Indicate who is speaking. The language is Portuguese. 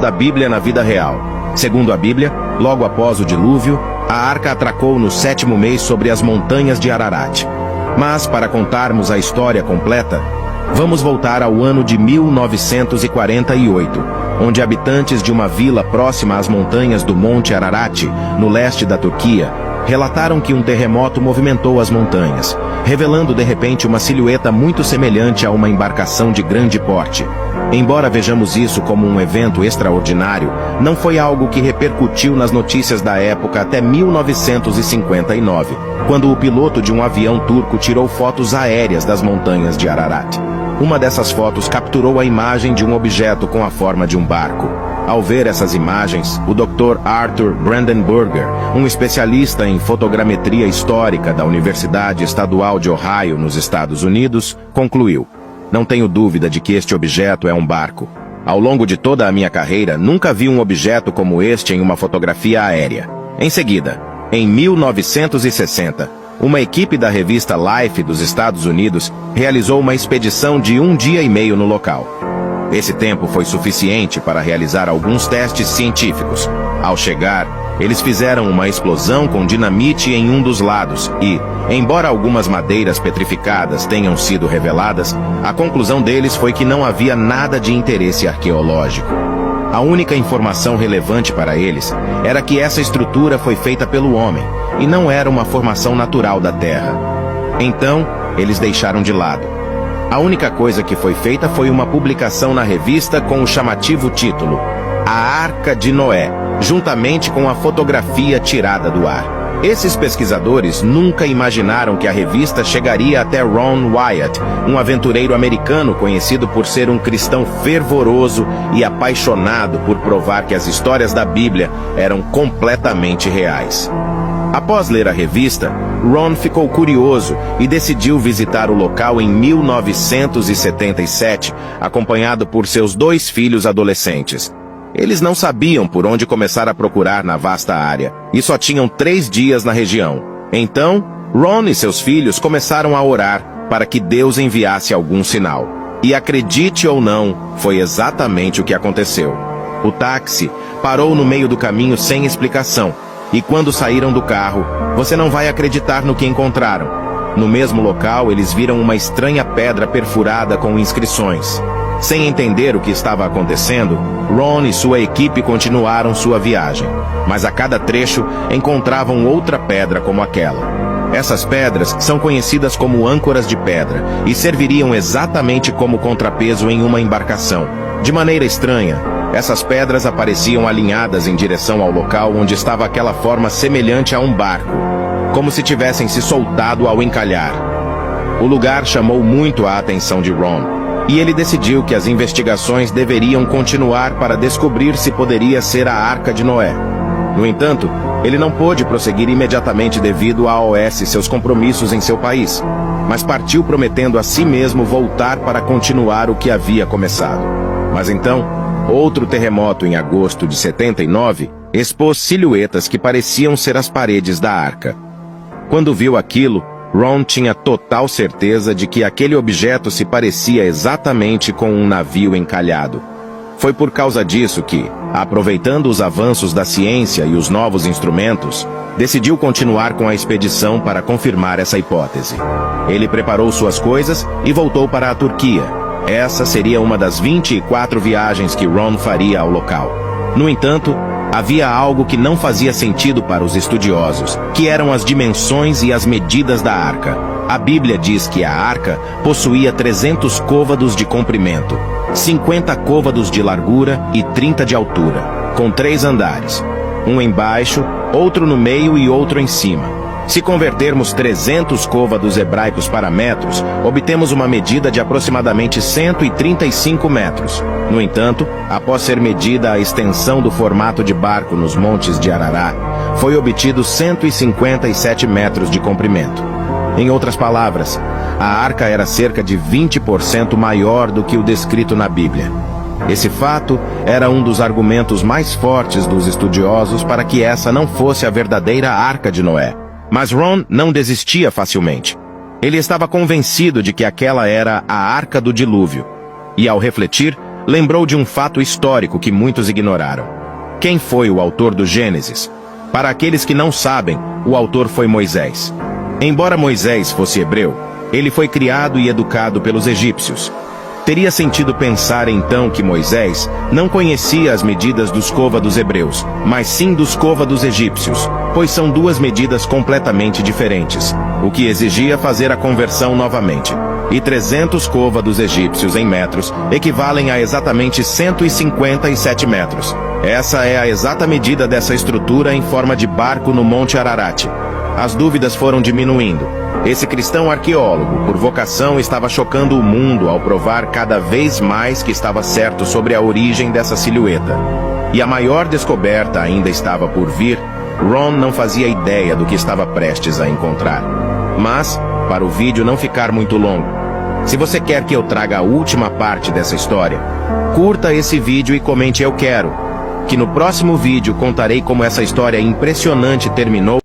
Speaker 1: da Bíblia na vida real. Segundo a Bíblia, logo após o dilúvio, a arca atracou no 7º mês sobre as montanhas de Ararat. Mas, para contarmos a história completa, vamos voltar ao ano de 1948, onde habitantes de uma vila próxima às montanhas do Monte Ararat, no leste da Turquia, relataram que um terremoto movimentou as montanhas, revelando de repente uma silhueta muito semelhante a uma embarcação de grande porte. Embora vejamos isso como um evento extraordinário, não foi algo que repercutiu nas notícias da época até 1959, quando o piloto de um avião turco tirou fotos aéreas das montanhas de Ararat. Uma dessas fotos capturou a imagem de um objeto com a forma de um barco. Ao ver essas imagens, o Dr. Arthur Brandenburger, um especialista em fotogrametria histórica da Universidade Estadual de Ohio, nos Estados Unidos, concluiu: "Não tenho dúvida de que este objeto é um barco. Ao longo de toda a minha carreira, nunca vi um objeto como este em uma fotografia aérea." Em seguida, em 1960, uma equipe da revista Life dos Estados Unidos realizou uma expedição de 1 dia e meio no local. Esse tempo foi suficiente para realizar alguns testes científicos. Ao chegar, eles fizeram uma explosão com dinamite em um dos lados e, embora algumas madeiras petrificadas tenham sido reveladas, a conclusão deles foi que não havia nada de interesse arqueológico. A única informação relevante para eles era que essa estrutura foi feita pelo homem e não era uma formação natural da Terra. Então, eles deixaram de lado. A única coisa que foi feita foi uma publicação na revista com o chamativo título A Arca de Noé, juntamente com a fotografia tirada do ar. Esses pesquisadores nunca imaginaram que a revista chegaria até Ron Wyatt, um aventureiro americano conhecido por ser um cristão fervoroso e apaixonado por provar que as histórias da Bíblia eram completamente reais. Após ler a revista, Ron ficou curioso e decidiu visitar o local em 1977, acompanhado por seus 2 filhos adolescentes. Eles não sabiam por onde começar a procurar na vasta área, e só tinham 3 dias na região. Então, Ron e seus filhos começaram a orar para que Deus enviasse algum sinal. E acredite ou não, foi exatamente o que aconteceu. O táxi parou no meio do caminho sem explicação. E quando saíram do carro, você não vai acreditar no que encontraram. No mesmo local, eles viram uma estranha pedra perfurada com inscrições. Sem entender o que estava acontecendo, Ron e sua equipe continuaram sua viagem. Mas a cada trecho, encontravam outra pedra como aquela. Essas pedras são conhecidas como âncoras de pedra e serviriam exatamente como contrapeso em uma embarcação. De maneira estranha, essas pedras apareciam alinhadas em direção ao local onde estava aquela forma semelhante a um barco, como se tivessem se soltado ao encalhar. O lugar chamou muito a atenção de Ron, e ele decidiu que as investigações deveriam continuar para descobrir se poderia ser a Arca de Noé. No entanto, ele não pôde prosseguir imediatamente devido a OS seus compromissos em seu país, mas partiu prometendo a si mesmo voltar para continuar o que havia começado. Mas então, outro terremoto em agosto de 79 expôs silhuetas que pareciam ser as paredes da arca. Quando viu aquilo, Ron tinha total certeza de que aquele objeto se parecia exatamente com um navio encalhado. Foi por causa disso que, aproveitando os avanços da ciência e os novos instrumentos, decidiu continuar com a expedição para confirmar essa hipótese. Ele preparou suas coisas e voltou para a Turquia. Essa seria uma das 24 viagens que Ron faria ao local. No entanto, havia algo que não fazia sentido para os estudiosos, que eram as dimensões e as medidas da arca. A Bíblia diz que a arca possuía 300 côvados de comprimento, 50 côvados de largura e 30 de altura, com 3 andares, um embaixo, outro no meio e outro em cima. Se convertermos 300 côvados hebraicos para metros, obtemos uma medida de aproximadamente 135 metros. No entanto, após ser medida a extensão do formato de barco nos montes de Ararat, foi obtido 157 metros de comprimento. Em outras palavras, a arca era cerca de 20% maior do que o descrito na Bíblia. Esse fato era um dos argumentos mais fortes dos estudiosos para que essa não fosse a verdadeira Arca de Noé. Mas Ron não desistia facilmente. Ele estava convencido de que aquela era a Arca do Dilúvio. E ao refletir, lembrou de um fato histórico que muitos ignoraram. Quem foi o autor do Gênesis? Para aqueles que não sabem, o autor foi Moisés. Embora Moisés fosse hebreu, ele foi criado e educado pelos egípcios. Teria sentido pensar então que Moisés não conhecia as medidas dos côvados hebreus, mas sim dos côvados egípcios, pois são duas medidas completamente diferentes, o que exigia fazer a conversão novamente. E 300 côvados egípcios em metros equivalem a exatamente 157 metros. Essa é a exata medida dessa estrutura em forma de barco no Monte Ararat. As dúvidas foram diminuindo. Esse cristão arqueólogo, por vocação, estava chocando o mundo ao provar cada vez mais que estava certo sobre a origem dessa silhueta. E a maior descoberta ainda estava por vir. Ron não fazia ideia do que estava prestes a encontrar. Mas, para o vídeo não ficar muito longo, se você quer que eu traga a última parte dessa história, curta esse vídeo e comente "eu quero", que no próximo vídeo contarei como essa história impressionante terminou.